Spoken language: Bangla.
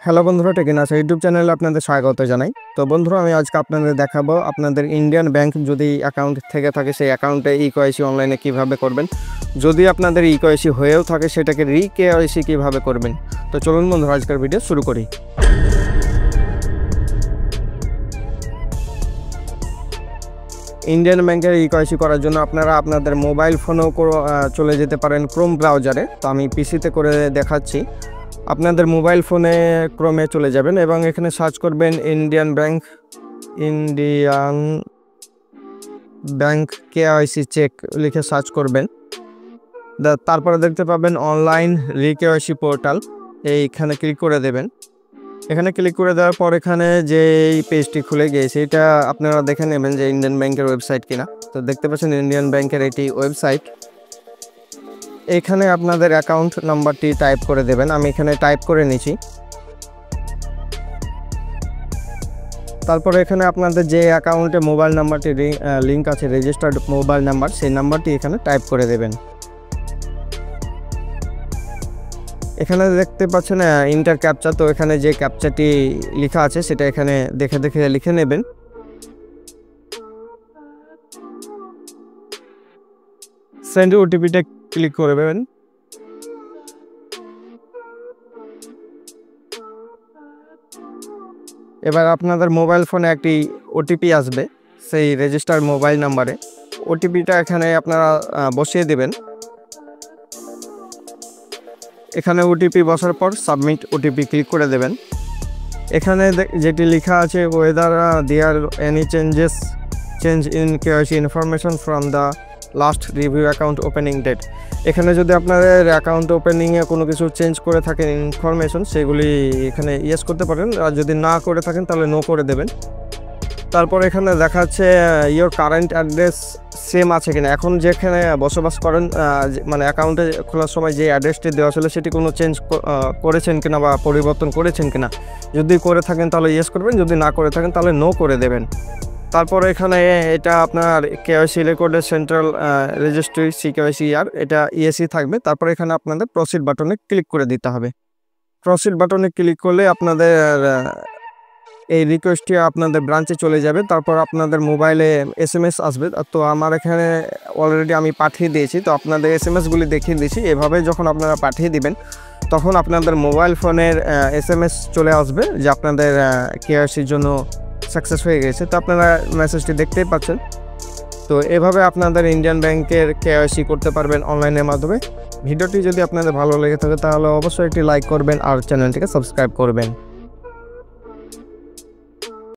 হ্যালো বন্ধুরা, টেকিন আছে ইউটিউব চ্যানেলে আপনাদের স্বাগত জানাই। তো বন্ধুরা, আমি আজকে আপনাদের দেখাবো আপনাদের ইন্ডিয়ান ব্যাংক যদি অ্যাকাউন্ট থেকে থাকে সেই অ্যাকাউন্টে ইকেওয়াইসি অনলাইনে কিভাবে করবেন। যদি আপনাদের ইকেওয়াইসি হয়েও থাকে সেটাকে রিকেওয়াইসি কিভাবে করবেন। তো চলুন বন্ধুরা, আজকের ভিডিও শুরু করি। ইন্ডিয়ান ব্যাংকের ইকেওয়াইসি করার জন্য আপনারা আপনাদের মোবাইল ফোনেও চলে যেতে পারেন ক্রোম ব্রাউজারে। তো আমি পিসিতে করে দেখাচ্ছি। আপনাদের মোবাইল ফোনে ক্রোমে চলে যাবেন এবং এখানে সার্চ করবেন ইন্ডিয়ান ব্যাংক কেওয়াইসি চেক লিখে সার্চ করবেন। তারপরে দেখতে পাবেন অনলাইন রিকেওয়াইসি পোর্টাল, এইখানে ক্লিক করে দেবেন। এখানে ক্লিক করে দেওয়ার পর এখানে যে পেজটি খুলে গিয়েছে এটা আপনারা দেখে নেবেন যে ইন্ডিয়ান ব্যাংকের ওয়েবসাইট কিনা। তো দেখতে পাচ্ছেন ইন্ডিয়ান ব্যাংকের এটি ওয়েবসাইট। এখানে আপনাদের অ্যাকাউন্ট নাম্বারটি টাইপ করে দেবেন। আমি এখানে টাইপ করে নিয়েছি। তারপরে এখানে আপনাদের যে অ্যাকাউন্টে মোবাইল নাম্বারটি লিঙ্ক আছে, রেজিস্টার্ড মোবাইল নাম্বার, সেই নাম্বারটি এখানে টাইপ করে দেবেন। এখানে দেখতে পাচ্ছেন ইন্টার ক্যাপচা। তো এখানে যে ক্যাপচাটি লেখা আছে সেটা এখানে দেখে দেখে লিখে নেবেন। সেন্ড ওটিপিটা ক্লিক করবেন। এবার আপনাদের মোবাইল ফোনে একটি ওটিপি আসবে সেই রেজিস্টার্ড মোবাইল নাম্বারে। ওটিপিটা এখানে আপনারা বসিয়ে দেবেন। এখানে ওটিপি বসার পর সাবমিট ওটিপি ক্লিক করে দেবেন। এখানে যেটি লেখা আছে whether there any change in KYC information from the last review account opening date. এখানে যদি আপনাদের অ্যাকাউন্ট ওপেনিংয়ে কোনো কিছু চেঞ্জ করে থাকেন ইনফরমেশন, সেগুলি এখানে ইয়েস করতে পারেন, আর যদি না করে থাকেন তাহলে নো করে দেবেন। তারপর এখানে দেখাচ্ছে ইয়োর কারেন্ট অ্যাড্রেস সেম আছে কিনা। এখন যেখানে বসবাস করেন মানে অ্যাকাউন্টে খোলার সময় যে অ্যাড্রেসটি দেওয়া ছিল সেটি কোনো চেঞ্জ করেছেন কিনা বা পরিবর্তন করেছেন কিনা। যদি করে থাকেন তাহলে ইয়েস করবেন, যদি না করে থাকেন তাহলে নো করে দেবেন। তারপর এখানে এটা আপনার কেওয়াইসি রেকর্ডের সেন্ট্রাল রেজিস্ট্রি সিকেওয়াইসি এটা ইএসি থাকবে। তারপর এখানে আপনাদের প্রসিড বাটনে ক্লিক করে দিতে হবে। প্রসিড বাটনে ক্লিক করলে আপনাদের এই রিকোয়েস্টটি আপনাদের ব্রাঞ্চে চলে যাবে। তারপর আপনাদের মোবাইলে এসএমএস আসবে। তো আমার এখানে অলরেডি আমি পাঠিয়ে দিয়েছি, তো আপনাদের এসএমএসগুলি দেখিয়ে দিয়েছি। এভাবে যখন আপনারা পাঠিয়ে দিবেন তখন আপনাদের মোবাইল ফোনের এসএমএস চলে আসবে যে আপনাদের কেওয়াইসির জন্য সাকসেস হয়ে গেছে। তো আপনারা মেসেজটি দেখতেই পাচ্ছেন। তো এভাবে আপনাদের ইন্ডিয়ান ব্যাংকের কেওয়াইসি করতে পারবেন অনলাইনের মাধ্যমে। ভিডিওটি যদি আপনাদের ভালো লেগে থাকে তাহলে অবশ্যই একটি লাইক করবেন আর চ্যানেলটিকে সাবস্ক্রাইব করবেন।